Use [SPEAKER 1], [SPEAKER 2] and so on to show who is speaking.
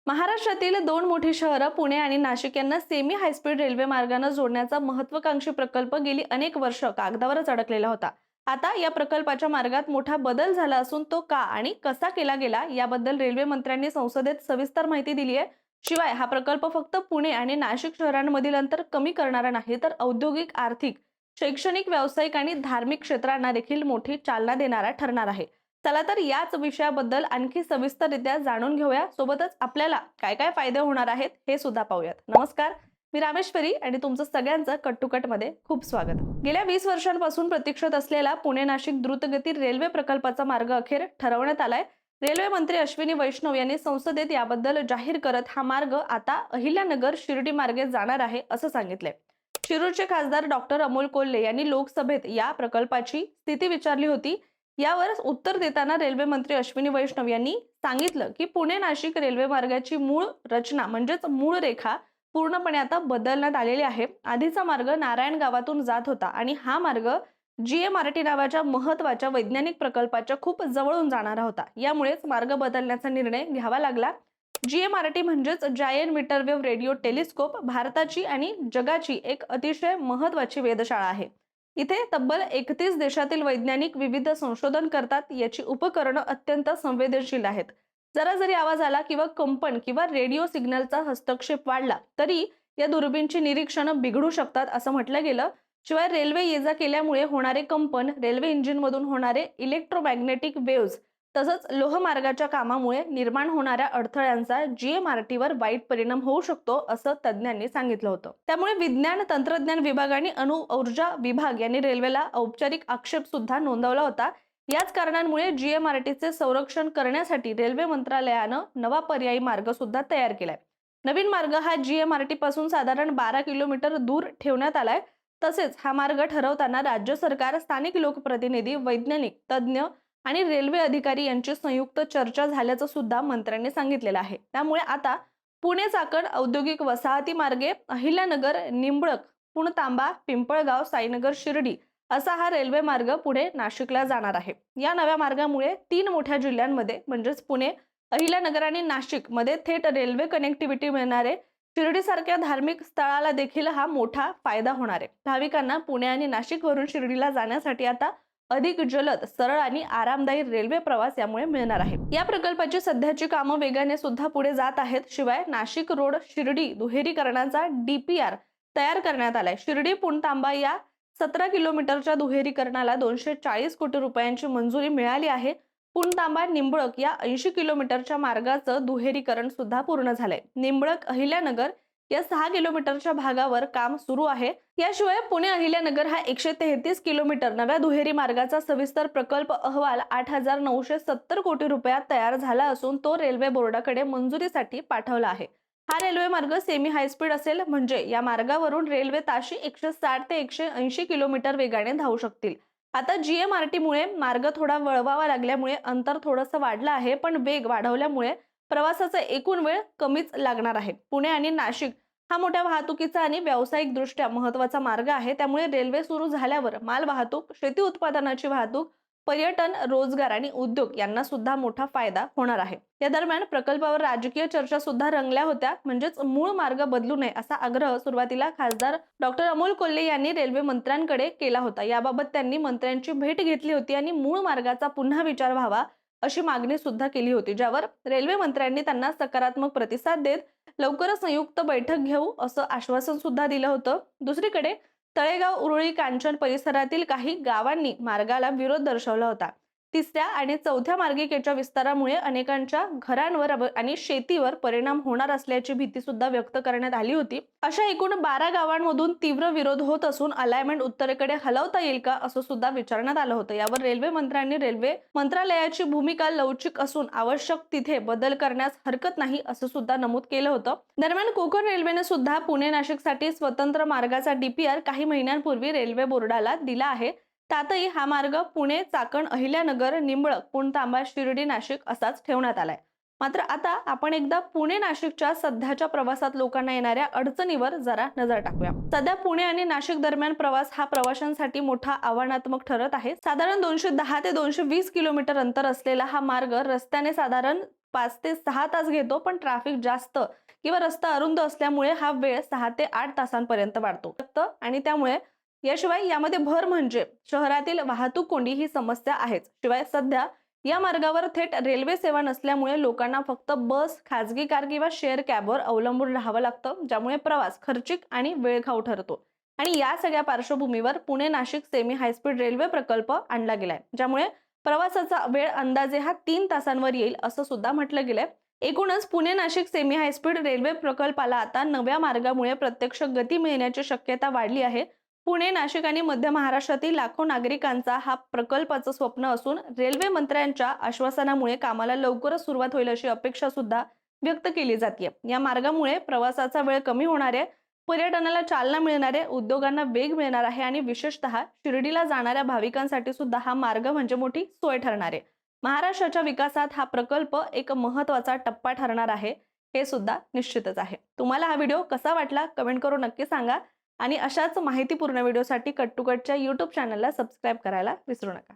[SPEAKER 1] महाराष्ट्रातील दोन मोठी शहरं पुणे आणि नाशिक यांना सेमी हायस्पीड रेल्वे मार्गाने जोडण्याचा महत्त्वाकांक्षी प्रकल्प गेली अनेक वर्ष कागदावरच अडकलेला होता. आता या प्रकल्पाच्या मार्गात मोठा बदल झाला असून तो का आणि कसा केला गेला याबद्दल रेल्वे मंत्र्यांनी संसदेत सविस्तर माहिती दिली आहे. शिवाय हा प्रकल्प फक्त पुणे आणि नाशिक शहरांमधील अंतर कमी करणारा नाही, तर औद्योगिक, आर्थिक, शैक्षणिक, व्यावसायिक आणि धार्मिक क्षेत्रांना देखील मोठी चालना देणारा ठरणार आहे. चला तर याच विषयाबद्दल आणखी सविस्तररित्या जाणून घेऊया. सोबतच आपल्याला काय काय फायदे होणार आहेत हे सुद्धा पाहूयात. नमस्कार, मी रामेश्वरी आणि तुमचं सगळ्यांचं कट टू कट मध्ये खूप स्वागत. गेल्या 20 वर्षांपासून प्रतीक्षेत असलेला पुणे नाशिक द्रुतगती रेल्वे प्रकल्पाचा मार्ग अखेर ठरवण्यात आलाय. रेल्वे मंत्री अश्विनी वैष्णव यांनी संसदेत याबद्दल जाहीर करत हा मार्ग आता अहिल्यानगर शिर्डी मार्गे जाणार आहे असं सांगितलंय. शिरूरचे खासदार डॉक्टर अमोल कोल्हे यांनी लोकसभेत या प्रकल्पाची स्थिती विचारली होती. यावर उत्तर देताना रेल्वे मंत्री अश्विनी वैष्णव यांनी सांगितलं की पुणे नाशिक रेल्वे मार्गाची मूळ रचना म्हणजेच मूळ रेखा पूर्णपणे आता बदलण्यात आलेली आहे. आधीचा मार्ग नारायण गावातून जात होता आणि हा मार्ग GMRT नावाच्या महत्वाच्या वैज्ञानिक प्रकल्पाच्या खूप जवळून जाणारा होता. यामुळेच मार्ग बदलण्याचा निर्णय घ्यावा लागला. GMRT म्हणजेच जायंट मीटरवेव्ह रेडिओ टेलिस्कोप भारताची आणि जगाची एक अतिशय महत्वाची वेधशाळा आहे. इथे तब्बल 31 देशातील वैज्ञानिक विविध संशोधन करतात. याची उपकरणं अत्यंत संवेदनशील आहेत. जरा जरी आवाज आला किंवा कंपन किंवा रेडिओ सिग्नलचा हस्तक्षेप वाढला तरी या दुर्बीणची निरीक्षणं बिघडू शकतात असं म्हटलं गेलं. शिवाय रेल्वे ये जा केल्यामुळे होणारे कंपन, रेल्वे इंजिन मधून होणारे इलेक्ट्रोमॅग्नेटिक वेव्हज तसंच लोहमार्गाच्या कामामुळे निर्माण होणाऱ्या अडथळ्यांचा GMRT वर वाईट परिणाम होऊ शकतो असं तज्ज्ञांनी सांगितलं होतं. त्यामुळे विज्ञान तंत्रज्ञान विभाग आणि अणुऊर्जा विभाग यांनी रेल्वेला औपचारिक आक्षेप सुद्धा नोंदवला होता. याच कारणांमुळे GMRTचे संरक्षण करण्यासाठी रेल्वे मंत्रालयानं नवा पर्यायी मार्ग सुद्धा तयार केलाय. नवीन मार्ग हा GMRT पासून साधारण 12 किलोमीटर दूर ठेवण्यात आलाय. तसेच हा मार्ग ठरवताना राज्य सरकार, स्थानिक लोकप्रतिनिधी, वैज्ञानिक, तज्ज्ञ आणि रेल्वे अधिकारी यांची संयुक्त चर्चा झाल्याचं सुद्धा मंत्र्यांनी सांगितलेलं आहे. त्यामुळे आता पुणे चाकण औद्योगिक वसाहती मार्गे अहिल्यानगर, निंबळक, पुणतांबा, पिंपळगाव, साईनगर, शिर्डी असा हा रेल्वे मार्ग पुढे नाशिकला जाणार आहे. या नव्या मार्गामुळे 3 मोठ्या जिल्ह्यांमध्ये म्हणजेच पुणे, अहिल्यानगर आणि नाशिक मध्ये थेट रेल्वे कनेक्टिव्हिटी मिळणारे. शिर्डीसारख्या धार्मिक स्थळाला देखील हा मोठा फायदा होणार आहे. भाविकांना पुणे आणि नाशिक वरून शिर्डीला जाण्यासाठी आता अधिक जलद, सरळ आणि आरामदायी रेल्वे प्रवास यामुळे मिळणार आहे. या प्रकल्पाची सध्याची कामं वेगाने सुद्धा पुढे जात आहेत. शिवाय नाशिक रोड शिर्डी दुहेरीकरणाचा DPR तयार करण्यात आलाय. शिर्डी पुणतांबा या 17 किलोमीटरच्या दुहेरीकरणाला 240 कोटी रुपयांची मंजुरी मिळाली आहे. पुणतांबा निंबळक या 80 किलोमीटरच्या मार्गाचं दुहेरीकरण सुद्धा पूर्ण झालंय. निंबळक अहिल्यानगर या 6 किलोमीटरच्या भागावर काम सुरू आहे. याशिवाय पुणे अहिल्यानगर हा 133 किलोमीटर नव्या दुहेरी मार्गाचा सविस्तर प्रकल्प अहवाल 8,970 कोटी रुपयात तयार झाला असून तो रेल्वे बोर्डाकडे मंजुरीसाठी पाठवला आहे. हा रेल्वे मार्ग सेमी हायस्पीड असेल, म्हणजे या मार्गावरून रेल्वे ताशी 160 ते 180 किलोमीटर वेगाने धावू शकतील. आता GMRT मुळे मार्ग थोडा वळवावा लागल्यामुळे अंतर थोडंसं वाढलं आहे, पण वेग वाढवल्यामुळे प्रवासाचा एकूण वेळ कमीच लागणार आहे. पुणे आणि नाशिक हा मोठ्या वाहतुकीचा आणि व्यावसायिक दृष्ट्या महत्त्वाचा मार्ग आहे. त्यामुळे रेल्वे सुरू झाल्यावर माल वाहतूक, शेती उत्पादनाची वाहतूक, पर्यटन, रोजगार आणि उद्योग यांना सुद्धा मोठा फायदा होणार आहे. या दरम्यान प्रकल्पावर राजकीय चर्चा सुद्धा रंगल्या होत्या. म्हणजेच मूळ मार्ग बदलू नये असा आग्रह सुरुवातीला खासदार डॉक्टर अमोल कोल्हे यांनी रेल्वे मंत्र्यांकडे केला होता. याबाबत त्यांनी मंत्र्यांची भेट घेतली होती आणि मूळ मार्गाचा पुन्हा विचार व्हावा अशी मागणी सुद्धा केली होती, ज्यावर रेल्वे मंत्र्यांनी त्यांना सकारात्मक प्रतिसाद देत लवकरच संयुक्त बैठक घेऊ असं आश्वासन सुद्धा दिलं होतं. दुसरीकडे तळेगाव, उरुळी, कांचन परिसरातील काही गावांनी मार्गाला विरोध दर्शवला होता. तिसऱ्या आणि चौथ्या मार्गिकेच्या विस्तारामुळे अनेकांच्या घरांवर आणि शेतीवर परिणाम होणार असल्याची भीती सुद्धा व्यक्त करण्यात आली होती. अशा एकूण 12 गावांमधून तीव्र विरोध होत असून अलाइनमेंट उत्तरेकडे हलवता येईल का असं सुद्धा विचारण्यात आलं होतं. यावर रेल्वे मंत्र्यांनी रेल्वे मंत्रालयाची भूमिका लवचिक असून आवश्यक तिथे बदल करण्यास हरकत नाही असं सुद्धा नमूद केलं होतं. दरम्यान कोकण रेल्वेने सुद्धा पुणे नाशिकसाठी स्वतंत्र मार्गाचा DPR काही महिन्यांपूर्वी रेल्वे बोर्डाला दिला आहे. त्यातही हा मार्ग पुणे चाकण अहिल्यानगर निंबळक पुणतांबा शिर्डी नाशिक असाच ठेवण्यात आलाय. मात्र आता आपण एकदा पुणे नाशिकच्या सध्याच्या प्रवासात लोकांना येणाऱ्या अडचणीवर जरा नजर टाकूया. सध्या पुणे आणि नाशिक दरम्यान प्रवास हा प्रवाशांसाठी मोठा आव्हानात्मक ठरत आहे. साधारण 210 ते 220 किलोमीटर अंतर असलेला हा मार्ग रस्त्याने साधारण 5 ते 6 तास घेतो, पण ट्रॅफिक जास्त किंवा रस्ता अरुंद असल्यामुळे हा वेळ 6 ते 8 तासांपर्यंत वाढतो. आणि त्यामुळे याशिवाय यामध्ये भर म्हणजे शहरातील वाहतूक कोंडी ही समस्या आहेच. शिवाय सध्या या मार्गावर थेट रेल्वे सेवा नसल्यामुळे लोकांना फक्त बस, खासगी कार किंवा शेअर कॅबवर अवलंबून राहावं लागतं, ज्यामुळे प्रवास खर्चिक आणि वेळखाऊ ठरतो. आणि या सगळ्या पार्श्वभूमीवर Pune Nashik semi high speed railway प्रकल्प आणला गेलाय, ज्यामुळे प्रवासाचा वेळ अंदाजे हा 3 तासांवर येईल असं सुद्धा म्हटलं गेलंय. एकूणच Pune Nashik semi high speed railway प्रकल्पाला आता नव्या मार्गामुळे प्रत्यक्ष गती मिळण्याची शक्यता वाढली आहे. पुणे, नाशिक आणि मध्य महाराष्ट्रातील लाखो नागरिकांचा हा प्रकल्पाचं स्वप्न असून रेल्वे मंत्र्यांच्या आश्वासनामुळे कामाला लवकरच सुरुवात होईल अशी अपेक्षा सुद्धा व्यक्त केली जाते. या मार्गामुळे प्रवासाचा वेळ कमी होणार आहे, पर्यटनाला चालना मिळणार आहे, उद्योगांना वेग मिळणार आहे आणि विशेषतः शिर्डीला जाणाऱ्या भाविकांसाठी सुद्धा हा मार्ग म्हणजे मोठी सोय ठरणार आहे. महाराष्ट्राच्या विकासात हा प्रकल्प एक महत्त्वाचा टप्पा ठरणार आहे, हे सुद्धा निश्चितच आहे. तुम्हाला हा व्हिडिओ कसा वाटला कमेंट करून नक्की सांगा आणि अशाच माहितीपूर्ण व्हिडिओसाठी कट टू कटच्या YouTube चॅनलला सबस्क्राईब करायला विसरू नका.